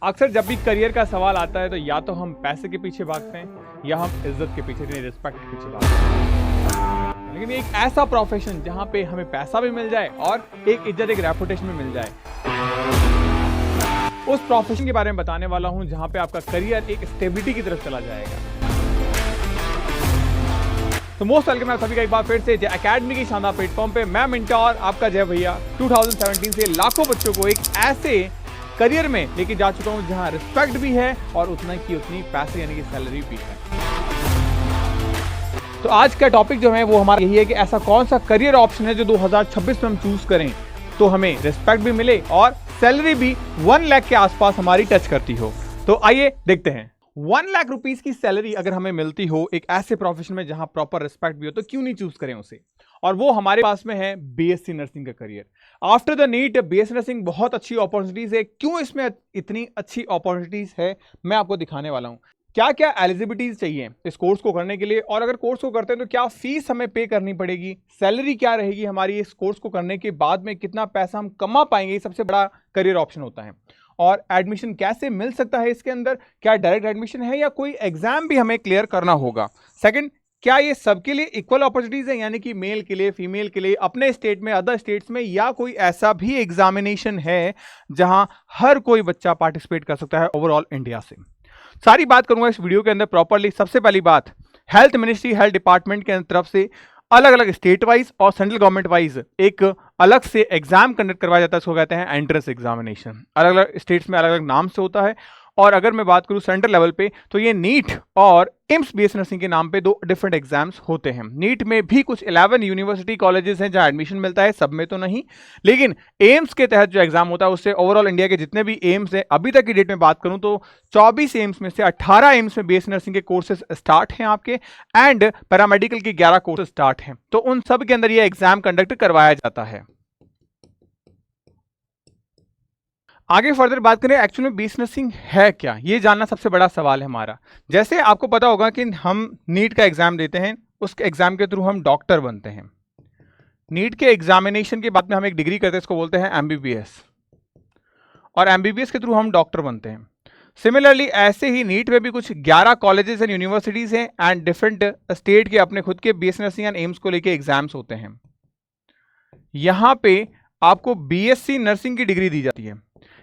अक्सर जब भी करियर का सवाल आता है तो या तो हम पैसे के पीछे भागते हैं या हम इज्जत के पीछे, रिस्पेक्ट के पीछे भागते हैं। लेकिन एक ऐसा प्रोफेशन जहां पे हमें पैसा भी मिल जाए और एक इज्जत, एक रेपुटेशन भी मिल जाए, उस प्रोफेशन के बारे में बताने वाला हूं जहां पे आपका करियर एक स्टेबिलिटी की तरफ चला जाएगा। तो मोस्ट वेलकम है सभी का एक बार फिर से जय एकेडमी की शानदार प्लेटफॉर्म पे। मैं मिंटा और आपका जय भैया 2017 से लाखों बच्चों को एक ऐसे करियर में लेके जा चुका हूं जहां रिस्पेक्ट भी है और उतना की उतनी पैसे यानी कि सैलरी भी है। तो आज का टॉपिक जो है वो हमारा यही है कि ऐसा कौन सा करियर ऑप्शन है जो 2026 में हम चूज करें तो हमें रिस्पेक्ट भी मिले और सैलरी भी 1 लाख के आसपास हमारी टच करती हो। तो आइए देखते हैं। 1 लाख रुपीस की सैलरी अगर हमें मिलती हो एक ऐसे प्रोफेशन में जहां प्रॉपर रिस्पेक्ट भी हो तो क्यों नहीं चूज करें उसे। और वो हमारे पास में है बीएससी नर्सिंग का career. After the NEET BSc nursing बहुत अच्छी अपॉर्चुनिटीज है। क्यों इसमें इतनी अच्छी अपॉर्चुनिटीज है मैं आपको दिखाने वाला हूं। क्या क्या एलिजिबिलिटीज चाहिए इस कोर्स को करने के लिए, और अगर कोर्स को करते हैं तो क्या फीस हमें पे करनी पड़ेगी, सैलरी क्या रहेगी हमारी इस कोर्स को करने के बाद में, कितना पैसा हम कमा पाएंगे, ये सबसे बड़ा करियर ऑप्शन होता है। और एडमिशन कैसे मिल सकता है इसके अंदर, क्या डायरेक्ट एडमिशन है या कोई एग्जाम भी हमें क्लियर करना होगा। सेकंड, क्या ये सबके लिए इक्वल अपॉर्चुनिटीज है यानी कि मेल के लिए, फीमेल के लिए, अपने स्टेट में, अदर स्टेट्स में, या कोई ऐसा भी एग्जामिनेशन है जहां हर कोई बच्चा पार्टिसिपेट कर सकता है ओवरऑल इंडिया से। सारी बात करूंगा इस वीडियो के अंदर प्रॉपरली। सबसे पहली बात, हेल्थ मिनिस्ट्री, हेल्थ डिपार्टमेंट के तरफ से अलग अलग स्टेट वाइज और सेंट्रल गवर्नमेंट वाइज एक अलग से एग्जाम कंडक्ट करवाया जाता है, इसको कहते हैं एंट्रेंस एग्जामिनेशन। अलग अलग स्टेट्स में अलग अलग नाम से होता है। और अगर मैं बात करूं सेंट्रल लेवल पे तो ये नीट और एम्स बीएससी नर्सिंग के नाम पे 2 डिफरेंट एग्जाम्स होते हैं। नीट में भी कुछ 11 यूनिवर्सिटी कॉलेजेस हैं जहां एडमिशन मिलता है, सब में तो नहीं, लेकिन एम्स के तहत जो एग्जाम होता है उससे ओवरऑल इंडिया के जितने भी एम्स हैं, अभी तक की डेट में बात करूं तो 24 एम्स में से 18 एम्स में बीएससी नर्सिंग के कोर्सेज स्टार्ट हैं आपके, एंड पैरामेडिकल के 11 कोर्सेज स्टार्ट हैं। तो उन सब के अंदर ये एग्जाम कंडक्ट करवाया जाता है। आगे फर्दर बात करें एक्चुअली में बीएससी नर्सिंग है क्या, ये जानना सबसे बड़ा सवाल है हमारा। जैसे आपको पता होगा कि हम नीट का एग्जाम देते हैं, उस एग्जाम के थ्रू हम डॉक्टर बनते हैं। नीट के एग्जामिनेशन के बाद में हम एक डिग्री करते हैं, इसको बोलते हैं एमबीबीएस, और एमबीबीएस के थ्रू हम डॉक्टर बनते हैं। सिमिलरली ऐसे ही नीट में भी कुछ 11 कॉलेजेस एंड यूनिवर्सिटीज हैं एंड डिफरेंट स्टेट के अपने खुद के बीएससी नर्सिंग एंड एम्स को लेके एग्जाम्स होते हैं। यहां पे आपको बीएससी नर्सिंग की डिग्री दी जाती है।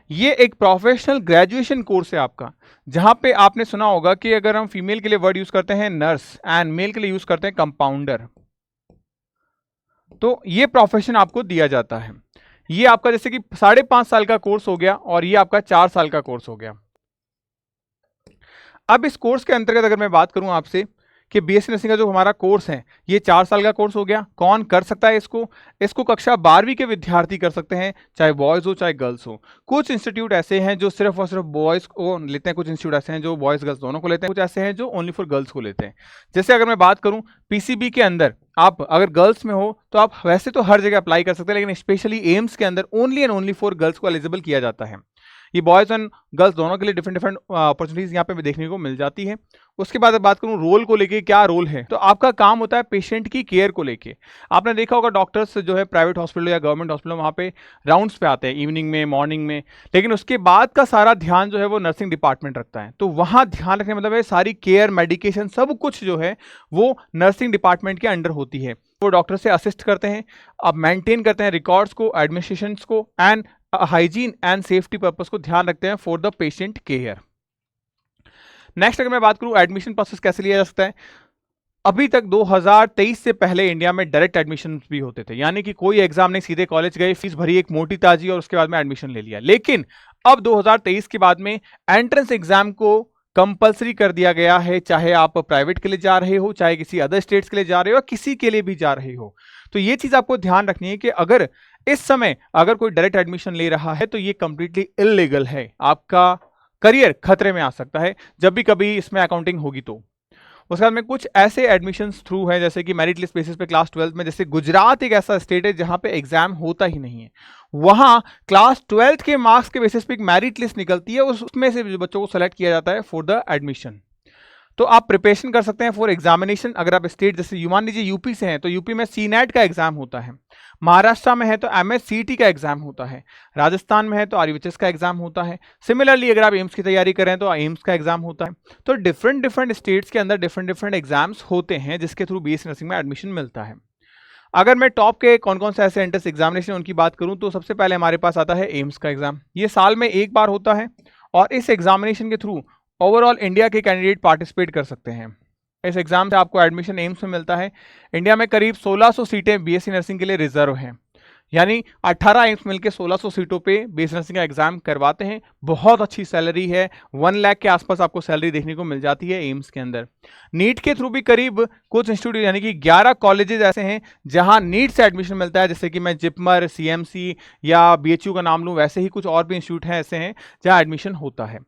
ये एक प्रोफेशनल ग्रेजुएशन कोर्स है आपका, जहां पे आपने सुना होगा कि अगर हम फीमेल के लिए वर्ड यूज करते हैं नर्स एंड मेल के लिए यूज करते हैं कंपाउंडर, तो ये प्रोफेशन आपको दिया जाता है। ये आपका जैसे कि 5.5 साल का कोर्स हो गया और ये आपका 4 साल का कोर्स हो गया। अब इस कोर्स के अंतर्गत अगर मैं बात करूं आपसे कि बीएससी नर्सिंग का जो हमारा कोर्स है ये 4 साल का कोर्स हो गया। कौन कर सकता है इसको कक्षा 12वीं के विद्यार्थी कर सकते हैं, चाहे बॉयज हो चाहे गर्ल्स हो। कुछ इंस्टीट्यूट ऐसे हैं जो सिर्फ और सिर्फ बॉयज को लेते हैं, कुछ इंस्टीट्यूट ऐसे हैं जो बॉयज गर्ल्स दोनों को लेते हैं, कुछ ऐसे हैं जो ओनली फॉर गर्ल्स को लेते हैं। जैसे अगर मैं बात करूं पीसीबी के अंदर, आप अगर गर्ल्स में हो तो आप वैसे तो हर जगह अप्लाई कर सकते हैं, लेकिन स्पेशली एम्स के अंदर only and only for girls को एलिजिबल किया जाता है। ये बॉयज एंड गर्ल्स दोनों के लिए डिफरेंट अपॉर्चुनिटीज यहाँ पे भी देखने को मिल जाती है। उसके बाद बात करूँ रोल को लेके, क्या रोल है, तो आपका काम होता है पेशेंट की केयर को लेके। आपने देखा होगा डॉक्टर्स जो है प्राइवेट हॉस्पिटल या गवर्नमेंट हॉस्पिटल वहाँ पे राउंड्स पे आते हैं इवनिंग में, मॉर्निंग में, लेकिन उसके बाद का सारा ध्यान जो है वो नर्सिंग डिपार्टमेंट रखता है। तो वहाँ ध्यान रखने मतलब है सारी केयर, मेडिकेशन, सब कुछ जो है वो नर्सिंग डिपार्टमेंट के अंडर होती है। वो डॉक्टर से असिस्ट करते हैं, अब मेंटेन करते हैं रिकॉर्ड्स को, एडमिनिस्ट्रेशन को, and hygiene and safety purpose को ध्यान रखते हैं for the patient care. Next अगर मैं बात करूं एडमिशन प्रोसेस कैसे लिया जा सकता है, अभी तक 2023 से पहले इंडिया में डायरेक्ट एडमिशन भी होते थे, यानी कि कोई एग्जाम नहीं, सीधे कॉलेज गए, फीस भरी एक मोटी ताजी और उसके बाद में एडमिशन ले लिया। लेकिन अब 2023 के बाद में एंट्रेंस एग्जाम को कंपलसरी कर दिया गया है, चाहे आप प्राइवेट के लिए जा रहे हो, चाहे किसी अदर स्टेट्स के लिए जा रहे हो, किसी के लिए भी जा रहे हो। तो ये चीज आपको ध्यान रखनी है कि अगर इस समय अगर कोई डायरेक्ट एडमिशन ले रहा है तो ये कंप्लीटली इलीगल है, आपका करियर खतरे में आ सकता है जब भी कभी इसमें अकाउंटिंग होगी तो। उसके बाद में कुछ ऐसे एडमिशन्स थ्रू है जैसे कि मेरिट लिस्ट बेसिस पे क्लास 12 में, जैसे गुजरात एक ऐसा स्टेट है जहां पे एग्जाम होता ही नहीं है, वहां क्लास 12 के मार्क्स के बेसिस पे एक मेरिट लिस्ट निकलती है, उसमें से बच्चों को सेलेक्ट किया जाता है फॉर द एडमिशन। तो आप प्रिपरेशन कर सकते हैं फॉर एग्जामिनेशन। अगर आप स्टेट जैसे मान लीजिए यूपी से हैं तो यूपी में सीनेट का एग्जाम होता है, महाराष्ट्र में है तो एमएससीटी का एग्जाम होता है, राजस्थान में है तो आरयूएचएस का एग्जाम होता है। सिमिलरली अगर आप एम्स की तैयारी करें तो एम्स का एग्जाम होता है। तो डिफरेंट डिफरेंट स्टेट्स के अंदर डिफरेंट डिफरेंट एग्जाम्स होते हैं जिसके थ्रू बीएससी नर्सिंग में एडमिशन मिलता है। अगर मैं टॉप के कौन कौन से ऐसे एंट्रेंस एग्जामिनेशन उनकी बात करूं तो सबसे पहले हमारे पास आता है एम्स का एग्जाम। ये साल में एक बार होता है और इस एग्जामिनेशन के थ्रू ओवरऑल इंडिया के कैंडिडेट पार्टिसिपेट कर सकते हैं। इस एग्जाम से आपको एडमिशन एम्स में मिलता है। इंडिया में करीब 1600 सीटें बीएससी नर्सिंग के लिए रिजर्व हैं, यानी 18 एम्स मिलकर 1600 सीटों पे बीएससी नर्सिंग का एग्जाम करवाते हैं। बहुत अच्छी सैलरी है, 1 लाख के आसपास आपको सैलरी देखने को मिल जाती है एम्स के अंदर। नीट के थ्रू भी करीब कुछ इंस्टीट्यूट यानी कि 11 कॉलेजेस ऐसे हैं जहां नीट से एडमिशन मिलता है, जैसे कि मैं जिपमर, सीएमसी या बीएचयू का नाम लूं, वैसे ही कुछ और भी इंस्टीट्यूट हैं ऐसे हैं जहां एडमिशन होता है।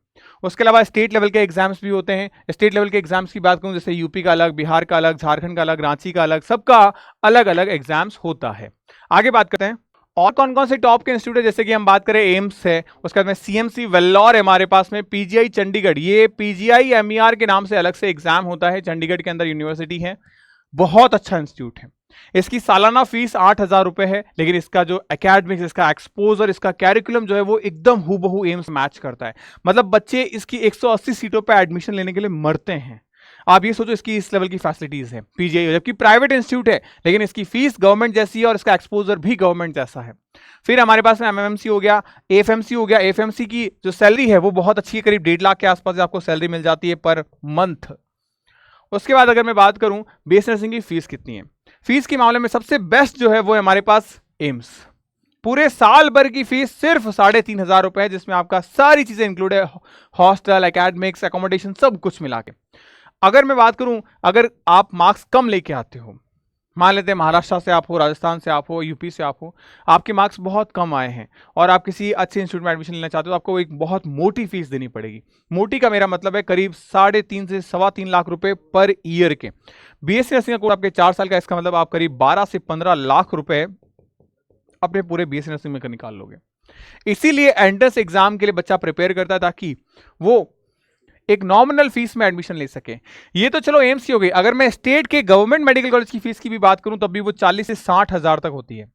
उसके अलावा स्टेट लेवल के एग्जाम्स भी होते हैं। स्टेट लेवल के एग्जाम्स की बात करूं जैसे यूपी का अलग, बिहार का अलग, झारखंड का अलग, रांची का अलग, सबका अलग अलग एग्जाम्स होता है। आगे बात करते हैं और कौन कौन से टॉप के इंस्टीट्यूट है। जैसे कि हम बात करें एम्स है, उसके बाद में सीएमसी वेल्लोर है हमारे पास में, पीजीआई चंडीगढ़, ये पीजीआई एमईआर के नाम से अलग से एग्जाम होता है, चंडीगढ़ के अंदर यूनिवर्सिटी है, बहुत अच्छा इंस्टीट्यूट है। इसकी सालाना फीस 8,000 रुपए है, लेकिन इसका जो एकेडमिक्स, इसका एक्सपोजर, इसका कैरिकुलम जो है वो एकदम हूबहू एम्स मैच करता है। मतलब बच्चे इसकी 180 सीटों पे एडमिशन लेने के लिए मरते हैं। आप ये सोचो इसकी इस लेवल की फैसिलिटीज है पीजीआई, जबकि प्राइवेट इंस्टीट्यूट है लेकिन इसकी फीस गवर्नमेंट जैसी है और इसका एक्सपोजर भी गवर्नमेंट जैसा है। फिर हमारे पास में एमएमसी हो गया, एफएमसी हो गया। एफएमसी की जो सैलरी है वो बहुत अच्छी है, करीब 1.5 लाख के आसपास आपको सैलरी मिल जाती है पर मंथ। उसके बाद अगर मैं बात करूं बीएससी नर्सिंग की फीस कितनी है, फीस के मामले में सबसे बेस्ट जो है वो है हमारे पास एम्स। पूरे साल भर की फीस सिर्फ 3,500 रुपए है, जिसमें आपका सारी चीजें इंक्लूड है, हॉस्टल, एकेडमिक्स, अकोमोडेशन, सब कुछ मिला के। अगर मैं बात करूं अगर आप मार्क्स कम लेके आते हो, मान लेते हैं महाराष्ट्र से आप हो, राजस्थान से आप हो, यूपी से आप हो, आपके मार्क्स बहुत कम आए हैं और आप किसी अच्छे इंस्टीट्यूट में एडमिशन लेना चाहते हो तो आपको एक बहुत मोटी फीस देनी पड़ेगी। मोटी का मेरा मतलब है करीब 3.5 से 3.25 लाख रुपए पर ईयर के। बीएससी नर्सिंग का कोर्स आपके 4 साल का, इसका मतलब आप करीब 12 से 15 लाख रुपए अपने पूरे बीएससी नर्सिंग में निकाल लोगे। इसीलिए एंट्रेंस एग्जाम के लिए बच्चा प्रिपेयर करता है ताकि वो एक नॉमिनल फीस में एडमिशन ले सके। ये तो चलो एम्स की हो गई। अगर मैं स्टेट के गवर्नमेंट मेडिकल कॉलेज की फीस की भी बात करूं तब भी वो 40 से 60 हजार तक होती है।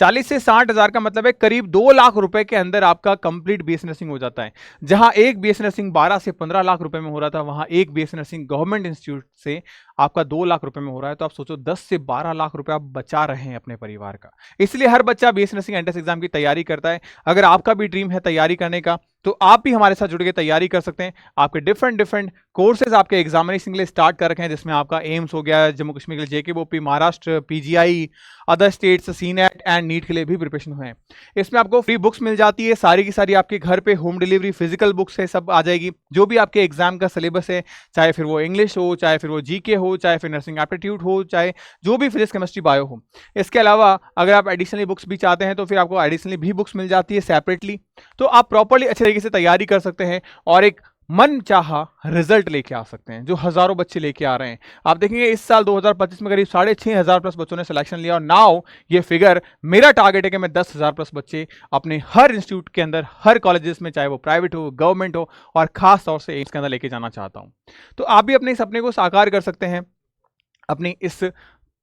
40 से 60 हजार का मतलब है करीब 2 लाख रुपए के अंदर आपका कंप्लीट बीएससी नर्सिंग हो जाता है। जहां एक बीएससी नर्सिंग 12 से 15 लाख रुपए में हो रहा था, वहां एक बीएससी नर्सिंग गवर्नमेंट इंस्टीट्यूट से आपका 2 लाख रुपए में हो रहा है। तो आप सोचो 10 से 12 लाख रुपए आप बचा रहे हैं अपने परिवार का। इसलिए हर बच्चा बीएससी नर्सिंग एंट्रेंस एग्जाम की तैयारी करता है। अगर आपका भी ड्रीम है तैयारी करने का तो आप भी हमारे साथ जुड़ के तैयारी कर सकते हैं। आपके डिफरेंट डिफरेंट कोर्सेज आपके एग्जामिनेशन के लिए स्टार्ट कर रखे हैं, जिसमें आपका एम्स हो गया, जम्मू कश्मीर के लिए JKBOPEE, Maharashtra, PGI, other states, सीनेट एंड नीट के लिए भी प्रिपरेशन हुए हैं। इसमें आपको फ्री बुक्स मिल जाती है, सारी की सारी आपके घर पे होम डिलीवरी, फिजिकल बुक्स है, सब आ जाएगी। जो भी आपके एग्जाम का सिलेबस है, चाहे फिर वो इंग्लिश हो, चाहे फिर वो जीके हो, चाहे फिर नर्सिंग एप्टीट्यूड हो, चाहे जो भी फिजिक्स, केमिस्ट्री, बायो हो। इसके अलावा अगर आप एडिशनली बुक्स भी चाहते हैं तो फिर आपको एडिशनली भी बुक्स मिल जाती है सेपरेटली। तो आप प्रॉपर्ली अच्छे तरीके से तैयारी कर सकते हैं और एक मन चाहा रिजल्ट लेके आ सकते हैं, जो हजारों बच्चे लेके आ रहे हैं। आप देखेंगे इस साल 2025 में करीब 6,500 प्लस बच्चों ने सिलेक्शन लिया और नाउ ये फिगर, मेरा टारगेट है कि मैं 10,000 प्लस बच्चे अपने हर इंस्टीट्यूट के अंदर, हर कॉलेजेस में, चाहे वो प्राइवेट हो, गवर्नमेंट हो, और खास तौर से एम्स के अंदर लेके जाना चाहता हूं। तो आप भी अपने सपने को साकार कर सकते हैं अपनी इस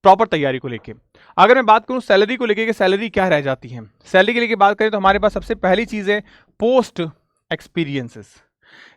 प्रॉपर तैयारी को लेके। अगर मैं बात करूं सैलरी को लेके कि सैलरी क्या रह जाती है, सैलरी के लेके बात करें तो हमारे पास सबसे पहली चीज है पोस्ट एक्सपीरियंसेस,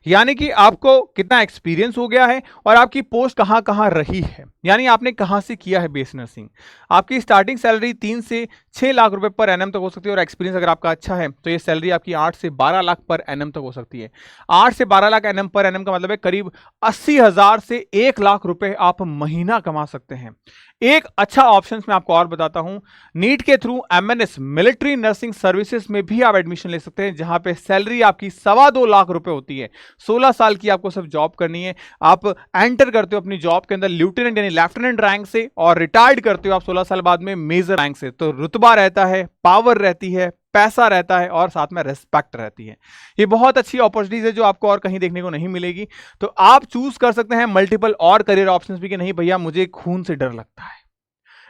यानी कि आपको कितना एक्सपीरियंस हो गया है और आपकी पोस्ट कहां कहां रही है, यानी आपने कहां से किया है बीएससी नर्सिंग। आपकी स्टार्टिंग सैलरी 3 से 6 लाख रुपए पर एनएम तक हो सकती है और एक्सपीरियंस अगर आपका अच्छा है तो ये सैलरी आपकी 8 से 12 लाख पर एनएम तक हो सकती है। 8 से 12 लाख एनएम पर एनएम का मतलब है करीब 80,000 से 1 लाख रुपए आप महीना कमा सकते हैं। एक अच्छा ऑप्शन मैं आपको और बताता हूं, नीट के through MNS military nursing services में भी आप एडमिशन ले सकते हैं, जहां पे सैलरी आपकी 2.25 लाख रुपए होती है। 16 साल की आपको सिर्फ जॉब करनी है। आप एंटर करते हो अपनी जॉब के अंदर लेफ्टिनेंट यानी लेफ्टिनेंट रैंक से और रिटायर्ड करते हो आप 16 साल बाद में मेजर रैंक से। तो रुतबा रहता है, पावर रहती है, पैसा रहता है और साथ में रिस्पेक्ट रहती है। ये बहुत अच्छी अपॉर्चुनिटीज है जो आपको और कहीं देखने को नहीं मिलेगी। तो आप चूज कर सकते हैं मल्टीपल और करियर ऑप्शंस भी कि नहीं भैया मुझे खून से डर लगता है,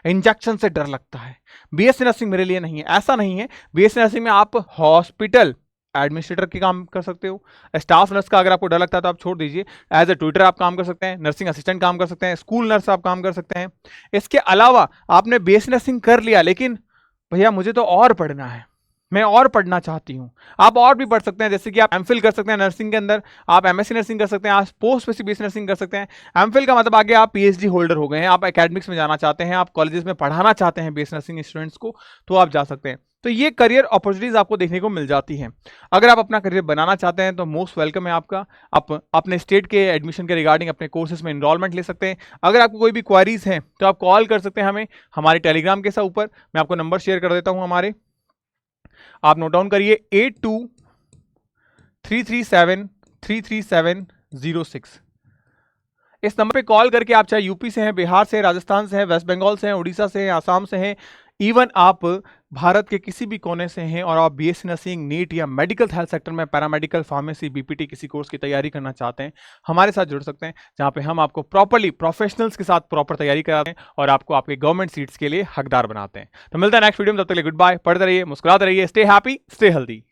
इंजेक्शन से डर लगता है, बीएससी नर्सिंग मेरे लिए नहीं है। ऐसा नहीं है, बीएससी नर्सिंग में आप हॉस्पिटल, एडमिनिस्ट्रेटर के काम कर सकते हो। स्टाफ नर्स का अगर आपको डर लगता है तो आप छोड़ दीजिए, एज ए ट्यूटर आप काम कर सकते हैं, नर्सिंग असिस्टेंट काम कर सकते हैं, स्कूल नर्स आप काम कर सकते हैं। इसके अलावा आपने बीएससी नर्सिंग कर लिया, लेकिन भैया मुझे तो और पढ़ना है, मैं और पढ़ना चाहती हूँ, आप और भी पढ़ सकते हैं। जैसे कि आप एमफिल कर सकते हैं नर्सिंग के अंदर, आप एमएससी नर्सिंग कर सकते हैं, आप पोस्ट बेसिक बीएससी नर्सिंग कर सकते हैं। एमफिल का मतलब आगे आप पीएचडी होल्डर हो गए हैं, आप एकेडमिक्स में जाना चाहते हैं, आप कॉलेजेस में पढ़ाना चाहते हैं बीएससी नर्सिंग स्टूडेंट्स को, तो आप जा सकते हैं। तो ये करियर अपॉर्चुनिटीज आपको देखने को मिल जाती हैं। अगर आप अपना करियर बनाना चाहते हैं तो मोस्ट वेलकम है आपका। आप अपने स्टेट के एडमिशन के रिगार्डिंग अपने कोर्सेज में एनरोलमेंट ले सकते हैं। अगर आपको कोई भी क्वारीज हैं तो आप कॉल कर सकते हैं हमें, हमारे टेलीग्राम के साथ ऊपर मैं आपको नंबर शेयर कर देता हूं हमारे, आप नोट डाउन करिए 8233733706। इस नंबर पे कॉल करके आप चाहे यूपी से हैं, बिहार से हैं, राजस्थान से हैं, वेस्ट बंगाल से हैं, उड़ीसा से हैं, आसाम से हैं, इवन आप भारत के किसी भी कोने से हैं और आप बीएससी नर्सिंग, नीट या मेडिकल हेल्थ सेक्टर में पैरामेडिकल, फार्मेसी, बीपीटी किसी कोर्स की तैयारी करना चाहते हैं, हमारे साथ जुड़ सकते हैं, जहां पे हम आपको प्रॉपरली प्रोफेशनल्स के साथ प्रॉपर तैयारी कराते हैं और आपको आपके गवर्नमेंट सीट्स के लिए हकदार बनाते हैं। तो मिलता है नेक्स्ट वीडियो में, तब तक के लिए गुड बाय, पढ़ते रहिए, मुस्कुराते रहिए, स्टे हैप्पी, स्टे हेल्दी।